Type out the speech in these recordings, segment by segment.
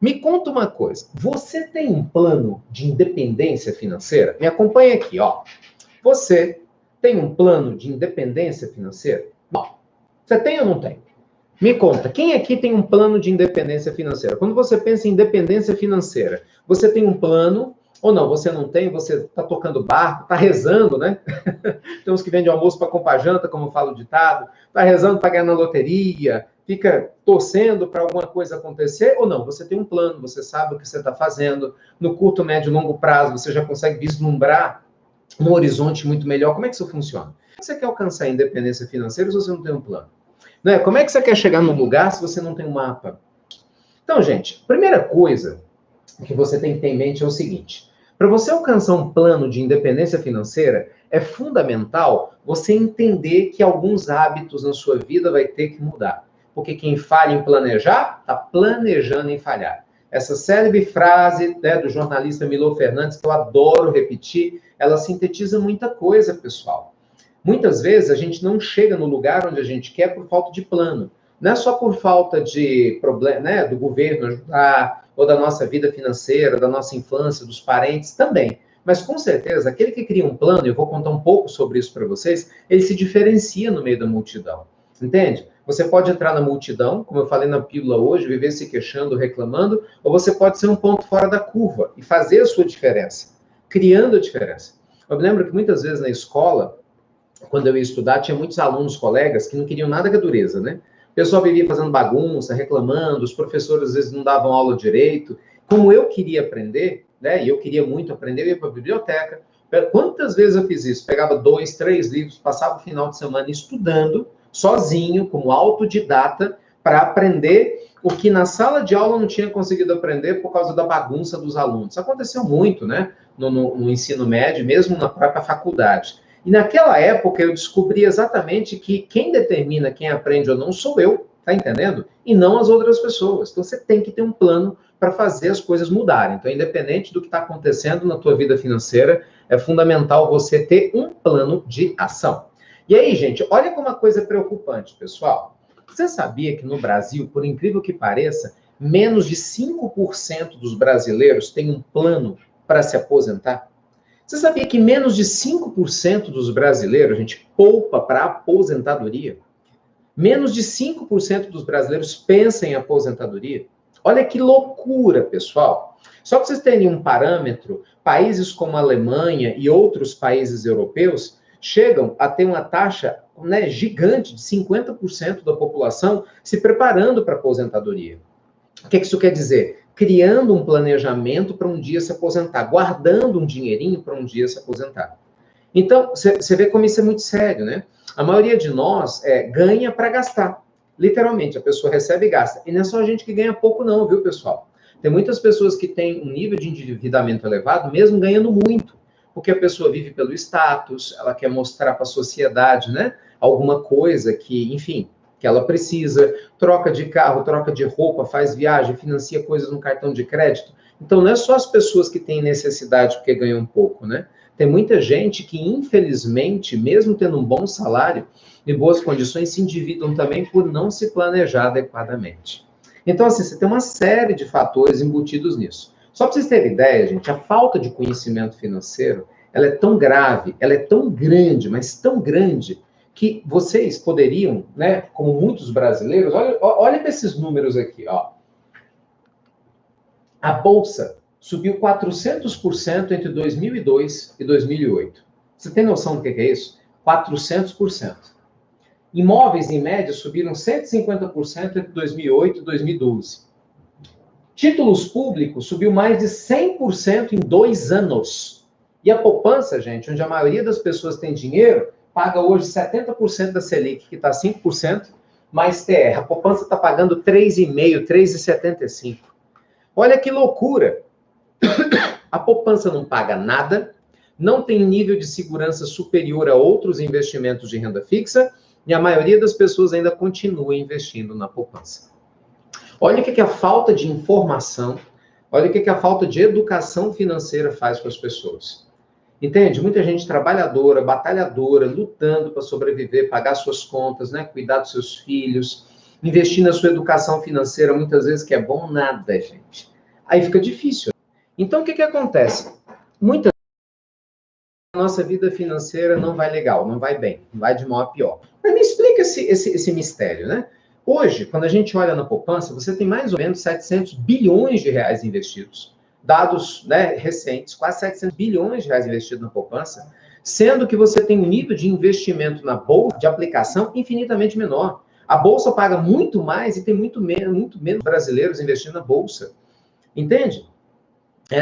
Me conta uma coisa, você tem um plano de independência financeira? Me acompanha aqui, ó. Você tem um plano de independência financeira? Não. Você tem ou não tem? Me conta, quem aqui tem um plano de independência financeira? Quando você pensa em independência financeira, você tem um plano ou não? Você não tem, você está tocando barco, está rezando, né? Tem uns que vendem almoço para comprar janta, como fala o ditado, está rezando para ganhar na loteria, fica torcendo para alguma coisa acontecer ou não? Você tem um plano, você sabe o que você está fazendo, no curto, médio e longo prazo, você já consegue vislumbrar um horizonte muito melhor. Como é que isso funciona? Como você quer alcançar a independência financeira se você não tem um plano? Né? Como é que você quer chegar num lugar se você não tem um mapa? Então, gente, primeira coisa que você tem que ter em mente é o seguinte: para você alcançar um plano de independência financeira, é fundamental você entender que alguns hábitos na sua vida vai ter que mudar. Porque quem falha em planejar, está planejando em falhar. Essa célebre frase, né, do jornalista Milor Fernandes, que eu adoro repetir, ela sintetiza muita coisa, pessoal. Muitas vezes a gente não chega no lugar onde a gente quer por falta de plano. Não é só por falta de problema, né, do governo ajudar, ou da nossa vida financeira, da nossa infância, dos parentes também. Mas com certeza, aquele que cria um plano, eu vou contar um pouco sobre isso para vocês, ele se diferencia no meio da multidão. Entende? Você pode entrar na multidão, como eu falei na pílula hoje, viver se queixando, reclamando, ou você pode ser um ponto fora da curva e fazer a sua diferença, criando a diferença. Eu me lembro que muitas vezes na escola, quando eu ia estudar, tinha muitos alunos, colegas, que não queriam nada com a dureza, né? O pessoal vivia fazendo bagunça, reclamando, os professores às vezes não davam aula direito. Como eu queria aprender, né? E eu queria muito aprender, eu ia para a biblioteca. Quantas vezes eu fiz isso? Pegava 2, 3 livros, passava o final de semana estudando, sozinho, como autodidata, para aprender o que na sala de aula eu não tinha conseguido aprender por causa da bagunça dos alunos. Isso aconteceu muito, né? No ensino médio, mesmo na própria faculdade. E naquela época eu descobri exatamente que quem determina quem aprende ou não sou eu, tá entendendo? E não as outras pessoas. Então você tem que ter um plano para fazer as coisas mudarem. Então, independente do que está acontecendo na tua vida financeira, é fundamental você ter um plano de ação. E aí, gente, olha como uma coisa preocupante, pessoal. Você sabia que no Brasil, por incrível que pareça, menos de 5% dos brasileiros têm um plano para se aposentar? Você sabia que menos de 5% dos brasileiros, a gente, poupa para aposentadoria? Menos de 5% dos brasileiros pensam em aposentadoria? Olha que loucura, pessoal. Só para vocês terem um parâmetro, países como a Alemanha e outros países europeus chegam a ter uma taxa, né, gigante de 50% da população se preparando para a aposentadoria. O que isso quer dizer? Criando um planejamento para um dia se aposentar, guardando um dinheirinho para um dia se aposentar. Então, você vê como isso é muito sério, né? A maioria de nós ganha para gastar. Literalmente, a pessoa recebe e gasta. E não é só a gente que ganha pouco não, viu, pessoal? Tem muitas pessoas que têm um nível de endividamento elevado, mesmo ganhando muito. Porque a pessoa vive pelo status, ela quer mostrar para a sociedade, né? Alguma coisa que, enfim, que ela precisa, troca de carro, troca de roupa, faz viagem, financia coisas no cartão de crédito. Então, não é só as pessoas que têm necessidade porque ganham pouco, né? Tem muita gente que, infelizmente, mesmo tendo um bom salário e boas condições, se endividam também por não se planejar adequadamente. Então, assim, você tem uma série de fatores embutidos nisso. Só para vocês terem ideia, gente, a falta de conhecimento financeiro, ela é tão grave, ela é tão grande, mas tão grande, que vocês poderiam, né, como muitos brasileiros, olha para esses números aqui, ó. A Bolsa subiu 400% entre 2002 e 2008. Você tem noção do que é isso? 400%. Imóveis, em média, subiram 150% entre 2008 e 2012. Títulos públicos subiu mais de 100% em 2 anos. E a poupança, gente, onde a maioria das pessoas tem dinheiro, paga hoje 70% da Selic, que está 5%, mais TR. A poupança está pagando 3,5%, 3,75%. Olha que loucura! A poupança não paga nada, não tem nível de segurança superior a outros investimentos de renda fixa, e a maioria das pessoas ainda continua investindo na poupança. Olha o que a falta de informação, olha o que a falta de educação financeira faz com as pessoas. Entende? Muita gente trabalhadora, batalhadora, lutando para sobreviver, pagar suas contas, né? Cuidar dos seus filhos, investir na sua educação financeira, muitas vezes que é bom nada, gente. Aí fica difícil. Então, o que acontece? Muitas vezes a nossa vida financeira não vai legal, não vai bem, não vai de mal a pior. Mas me explica esse mistério, né? Hoje, quando a gente olha na poupança, você tem mais ou menos 700 bilhões de reais investidos. Dados, né, recentes, quase 700 bilhões de reais investidos na poupança, sendo que você tem um nível de investimento na bolsa, de aplicação, infinitamente menor. A bolsa paga muito mais e tem muito menos brasileiros investindo na bolsa. Entende?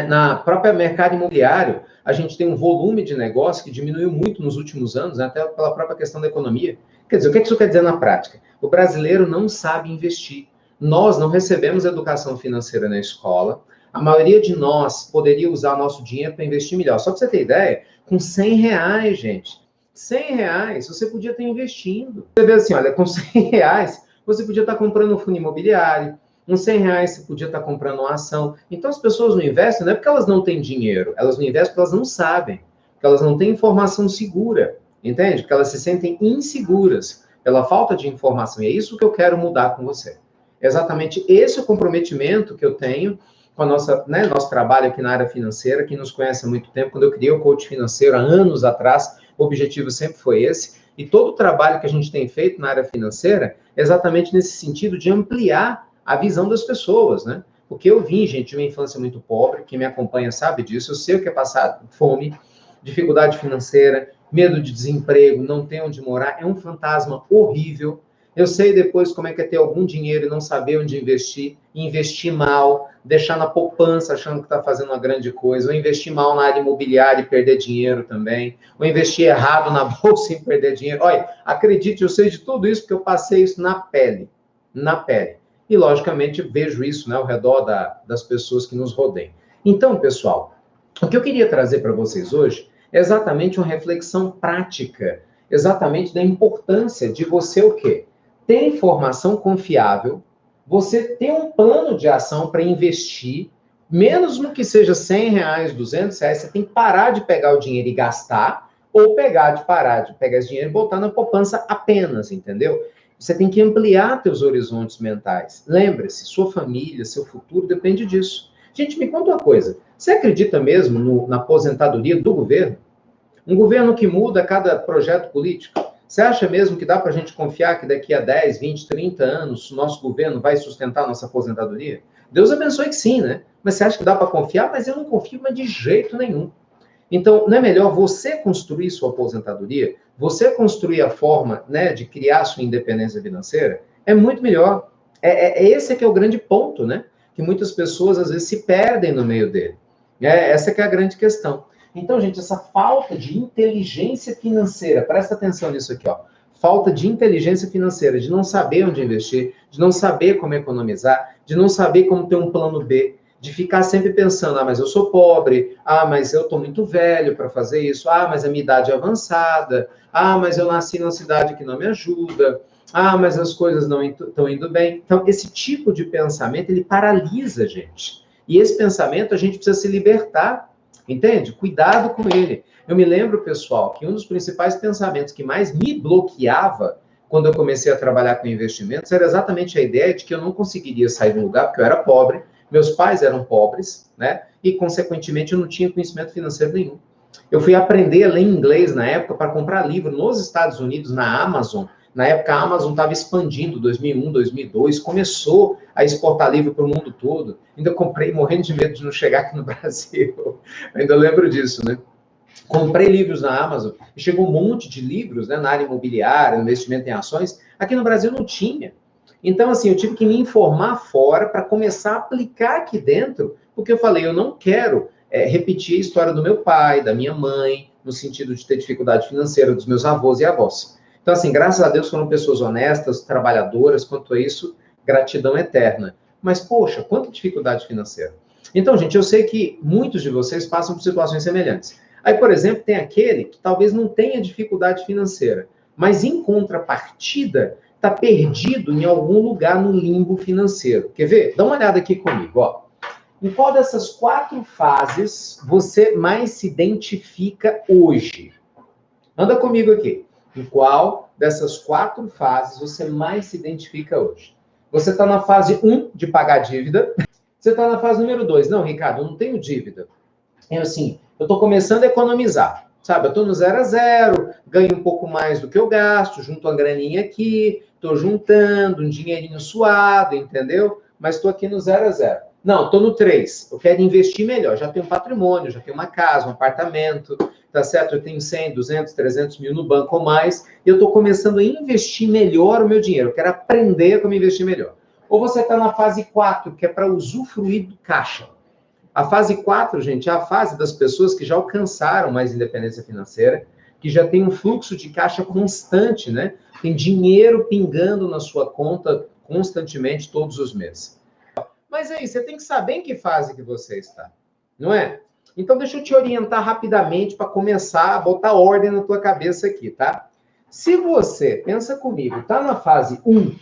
Na própria mercado imobiliário, a gente tem um volume de negócio que diminuiu muito nos últimos anos, né, até pela própria questão da economia. Quer dizer, o que isso quer dizer na prática? O brasileiro não sabe investir. Nós não recebemos educação financeira na escola. A maioria de nós poderia usar o nosso dinheiro para investir melhor. Só para você ter ideia, com 100 reais, gente. 100 reais, você podia estar investindo. Você vê assim, olha, com 100 reais, você podia estar comprando um fundo imobiliário, uns 100 reais você podia estar comprando uma ação. Então as pessoas não investem, não é porque elas não têm dinheiro, elas não investem porque elas não sabem, porque elas não têm informação segura, entende? Porque elas se sentem inseguras pela falta de informação. E é isso que eu quero mudar com você. É exatamente esse o comprometimento que eu tenho com a nosso trabalho aqui na área financeira. Quem nos conhece há muito tempo, quando eu criei o coach financeiro há anos atrás, o objetivo sempre foi esse. E todo o trabalho que a gente tem feito na área financeira é exatamente nesse sentido de ampliar a visão das pessoas, né? Porque eu vim, gente, de uma infância muito pobre, quem me acompanha sabe disso, eu sei o que é passar fome, dificuldade financeira, medo de desemprego, não ter onde morar, é um fantasma horrível. Eu sei depois como é que é ter algum dinheiro e não saber onde investir, investir mal, deixar na poupança achando que está fazendo uma grande coisa, ou investir mal na área imobiliária e perder dinheiro também, ou investir errado na bolsa e perder dinheiro. Olha, acredite, eu sei de tudo isso porque eu passei isso na pele, na pele. E, logicamente, vejo isso, né, ao redor das pessoas que nos rodeiam. Então, pessoal, o que eu queria trazer para vocês hoje é exatamente uma reflexão prática, exatamente da importância de você o quê? Ter informação confiável, você ter um plano de ação para investir, menos no que seja 100 reais, 200 reais, você tem que parar de pegar o dinheiro e gastar, ou parar de pegar esse dinheiro e botar na poupança apenas, entendeu? Você tem que ampliar teus horizontes mentais. Lembre-se, sua família, seu futuro depende disso. Gente, me conta uma coisa. Você acredita mesmo na aposentadoria do governo? Um governo que muda a cada projeto político? Você acha mesmo que dá para a gente confiar que daqui a 10, 20, 30 anos o nosso governo vai sustentar a nossa aposentadoria? Deus abençoe que sim, né? Mas você acha que dá para confiar? Mas eu não confio, mas de jeito nenhum. Então, não é melhor você construir sua aposentadoria? Você construir a forma, né, de criar sua independência financeira? É muito melhor. Esse que é o grande ponto, né? Que muitas pessoas, às vezes, se perdem no meio dele. Essa que é a grande questão. Então, gente, essa falta de inteligência financeira, presta atenção nisso aqui, ó. Falta de inteligência financeira, de não saber onde investir, de não saber como economizar, de não saber como ter um plano B, de ficar sempre pensando, mas eu sou pobre, mas eu estou muito velho para fazer isso, mas a minha idade é avançada, mas eu nasci numa cidade que não me ajuda, mas as coisas não estão indo bem. Então, esse tipo de pensamento, ele paralisa a gente. E esse pensamento a gente precisa se libertar, entende? Cuidado com ele. Eu me lembro, pessoal, que um dos principais pensamentos que mais me bloqueava quando eu comecei a trabalhar com investimentos era exatamente a ideia de que eu não conseguiria sair do lugar porque eu era pobre, meus pais eram pobres, né? E, consequentemente, eu não tinha conhecimento financeiro nenhum. Eu fui aprender a ler inglês na época para comprar livro nos Estados Unidos, na Amazon. Na época, a Amazon estava expandindo, 2001, 2002, começou a exportar livro para o mundo todo. Ainda comprei, morrendo de medo de não chegar aqui no Brasil. Ainda lembro disso, né? Comprei livros na Amazon e chegou um monte de livros, né, na área imobiliária, investimento em ações. Aqui no Brasil não tinha. Então, assim, eu tive que me informar fora para começar a aplicar aqui dentro, porque eu falei, eu não quero repetir a história do meu pai, da minha mãe, no sentido de ter dificuldade financeira, dos meus avós e avós. Então, assim, graças a Deus foram pessoas honestas, trabalhadoras, quanto a isso, gratidão eterna. Mas, poxa, quanta dificuldade financeira. Então, gente, eu sei que muitos de vocês passam por situações semelhantes. Aí, por exemplo, tem aquele que talvez não tenha dificuldade financeira, mas em contrapartida, está perdido em algum lugar no limbo financeiro. Quer ver? Dá uma olhada aqui comigo, ó. Em qual dessas 4 fases você mais se identifica hoje? Anda comigo aqui. Em qual dessas 4 fases você mais se identifica hoje? Você está na fase 1 de pagar dívida, Você está na fase número 2. Não, Ricardo, eu não tenho dívida. É assim, eu estou começando a economizar. Sabe, eu estou no 0 a 0, ganho um pouco mais do que eu gasto, junto uma graninha aqui, estou juntando um dinheirinho suado, entendeu? Mas estou aqui no 0 a 0. Não, estou no 3. Eu quero investir melhor. Já tenho patrimônio, já tenho uma casa, um apartamento, tá certo? Eu tenho 100, 200, 300 mil no banco ou mais, e eu estou começando a investir melhor o meu dinheiro. Eu quero aprender como investir melhor. Ou você está na fase 4, que é para usufruir do caixa. A fase 4, gente, é a fase das pessoas que já alcançaram mais independência financeira, que já tem um fluxo de caixa constante, né? Tem dinheiro pingando na sua conta constantemente todos os meses. Mas aí, você tem que saber em que fase que você está, não é? Então, deixa eu te orientar rapidamente para começar a botar ordem na tua cabeça aqui, tá? Se você, pensa comigo, está na fase 1,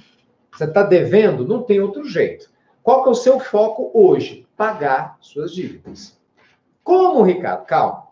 você está devendo, não tem outro jeito. Qual que é o seu foco hoje? Pagar suas dívidas. Como, Ricardo? Calma.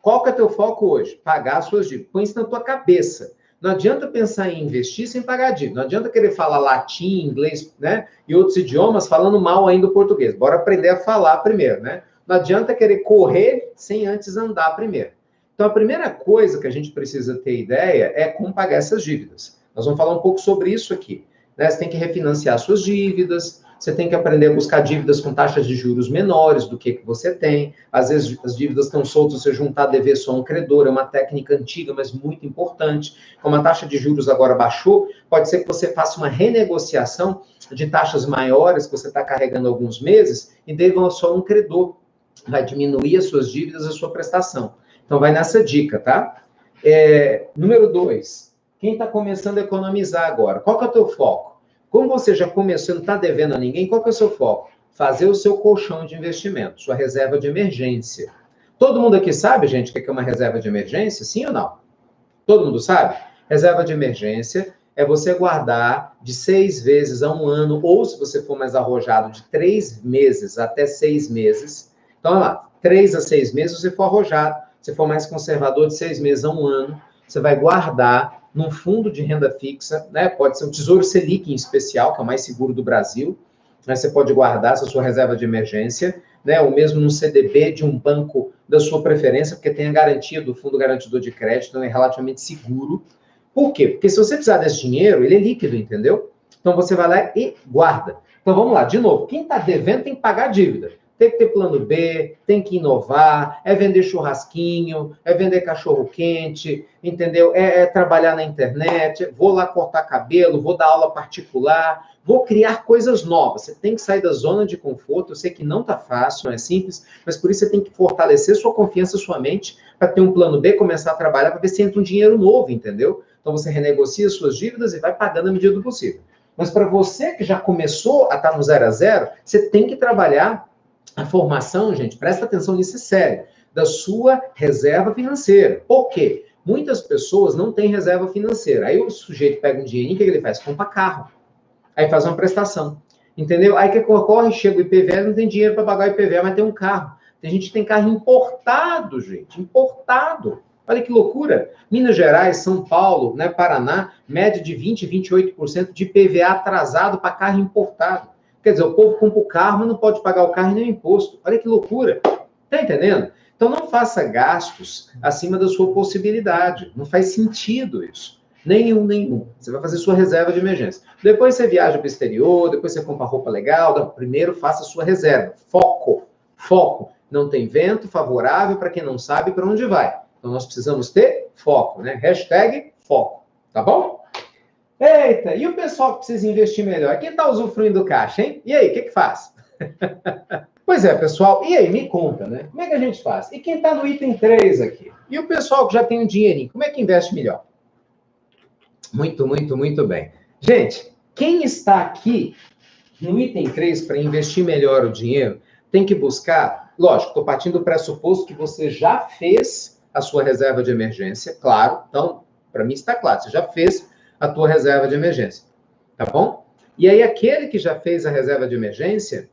Qual que é o teu foco hoje? Pagar suas dívidas. Põe isso na tua cabeça. Não adianta pensar em investir sem pagar dívida. Não adianta querer falar latim, inglês, né? E outros idiomas falando mal ainda o português. Bora aprender a falar primeiro, né? Não adianta querer correr sem antes andar primeiro. Então, a primeira coisa que a gente precisa ter ideia é como pagar essas dívidas. Nós vamos falar um pouco sobre isso aqui. Né? Você tem que refinanciar suas dívidas, você tem que aprender a buscar dívidas com taxas de juros menores do que você tem. Às vezes as dívidas estão soltas, você juntar a dever só um credor, é uma técnica antiga, mas muito importante. Como a taxa de juros agora baixou, pode ser que você faça uma renegociação de taxas maiores que você está carregando há alguns meses e deva só um credor. Vai diminuir as suas dívidas, a sua prestação. Então vai nessa dica, tá? Número 2. Quem está começando a economizar agora? Qual que é o teu foco? Como você já começou e não está devendo a ninguém, qual que é o seu foco? Fazer o seu colchão de investimento, sua reserva de emergência. Todo mundo aqui sabe, gente, o que é uma reserva de emergência? Sim ou não? Todo mundo sabe? Reserva de emergência é você guardar de 6 vezes a 1 ano, ou se você for mais arrojado, de 3 meses até 6 meses. Então, olha lá, 3 a 6 meses você for arrojado, se for mais conservador, de 6 meses a 1 ano, você vai guardar num fundo de renda fixa, né? Pode ser um Tesouro Selic em especial, que é o mais seguro do Brasil. Né? Você pode guardar essa sua reserva de emergência, né? Ou mesmo num CDB de um banco da sua preferência, porque tem a garantia do Fundo Garantidor de Crédito, então é relativamente seguro. Por quê? Porque se você precisar desse dinheiro, ele é líquido, entendeu? Então você vai lá e guarda. Então vamos lá, de novo, quem está devendo tem que pagar a dívida. Tem que ter plano B, tem que inovar, é vender churrasquinho, é vender cachorro-quente, entendeu? É trabalhar na internet, vou lá cortar cabelo, vou dar aula particular, vou criar coisas novas. Você tem que sair da zona de conforto. Eu sei que não está fácil, não é simples, mas por isso você tem que fortalecer sua confiança, sua mente, para ter um plano B, começar a trabalhar, para ver se entra um dinheiro novo, entendeu? Então você renegocia suas dívidas e vai pagando à medida do possível. Mas para você que já começou a estar no 0 a 0, você tem que trabalhar a formação, gente, presta atenção nisso, é sério, da sua reserva financeira. Por quê? Muitas pessoas não têm reserva financeira. Aí o sujeito pega um dinheirinho, o que ele faz? Compra carro. Aí faz uma prestação. Entendeu? Aí o que ocorre? Chega o IPVA, não tem dinheiro para pagar o IPVA, mas tem um carro. Tem gente que tem carro importado, gente. Importado. Olha que loucura. Minas Gerais, São Paulo, né, Paraná, média de 20%, 28% de IPVA atrasado para carro importado. Quer dizer, o povo compra o carro, mas não pode pagar o carro e nem o imposto. Olha que loucura. Tá entendendo? Então, não faça gastos acima da sua possibilidade. Não faz sentido isso. Nenhum. Você vai fazer sua reserva de emergência. Depois você viaja para o exterior, depois você compra roupa legal. Não, primeiro faça a sua reserva. Foco. Não tem vento favorável para quem não sabe para onde vai. Então, nós precisamos ter foco, né? Hashtag foco. Tá bom? Eita, e o pessoal que precisa investir melhor? Quem está usufruindo do caixa, hein? E aí, o que faz? Pois é, pessoal. E aí, me conta, né? Como é que a gente faz? E quem está no item 3 aqui? E o pessoal que já tem um dinheirinho, como é que investe melhor? Muito bem. Gente, quem está aqui no item 3 para investir melhor o dinheiro, tem que buscar, lógico, estou partindo do pressuposto que você já fez a sua reserva de emergência, claro. Então, para mim está claro, você já fez a tua reserva de emergência, tá bom? E aí, aquele que já fez a reserva de emergência,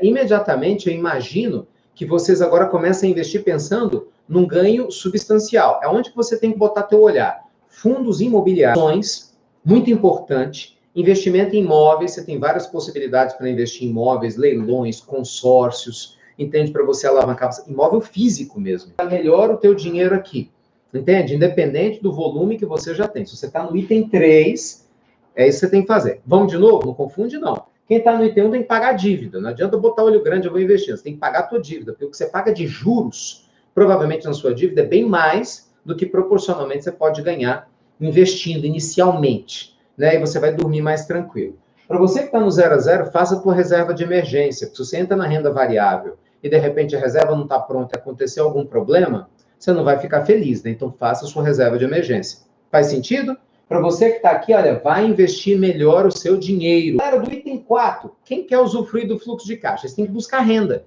imediatamente eu imagino que vocês agora comecem a investir pensando num ganho substancial. É onde que você tem que botar teu olhar. Fundos imobiliários, muito importante, Investimento em imóveis, você tem várias possibilidades para investir em imóveis, leilões, consórcios, entende? Para você alavancar, imóvel físico mesmo. Melhora o teu dinheiro aqui, entende? Independente do volume que você já tem. Se você está no item 3, é isso que você tem que fazer. Vamos de novo? Não confunde, não. Quem está no item 1 tem que pagar a dívida. Não adianta botar olho grande, eu vou investir. Você tem que pagar a tua dívida, porque o que você paga de juros, provavelmente na sua dívida, é bem mais do que proporcionalmente você pode ganhar investindo inicialmente, né? E você vai dormir mais tranquilo. Para você que está no 0 a 0, faça a tua reserva de emergência. Se você entra na renda variável e de repente a reserva não está pronta e acontecer algum problema, você não vai ficar feliz, né? Então faça a sua reserva de emergência. Faz sentido? Para você que está aqui, olha, vai investir melhor o seu dinheiro. Galera, do item 4, quem quer usufruir do fluxo de caixa? Você tem que buscar renda.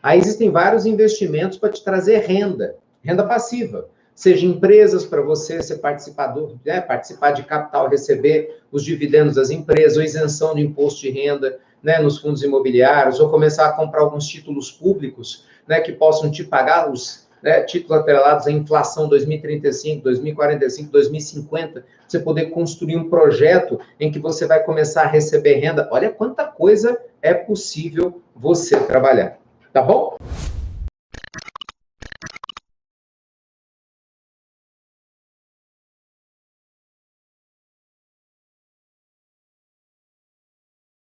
Aí existem vários investimentos para te trazer renda, renda passiva. Seja empresas para você ser participador, né, participar de capital, receber os dividendos das empresas, ou isenção de imposto de renda, né, nos fundos imobiliários, ou começar a comprar alguns títulos públicos, né, que possam te pagar os, né, títulos atrelados à inflação 2035, 2045, 2050, você poder construir um projeto em que você vai começar a receber renda. Olha quanta coisa é possível você trabalhar, tá bom?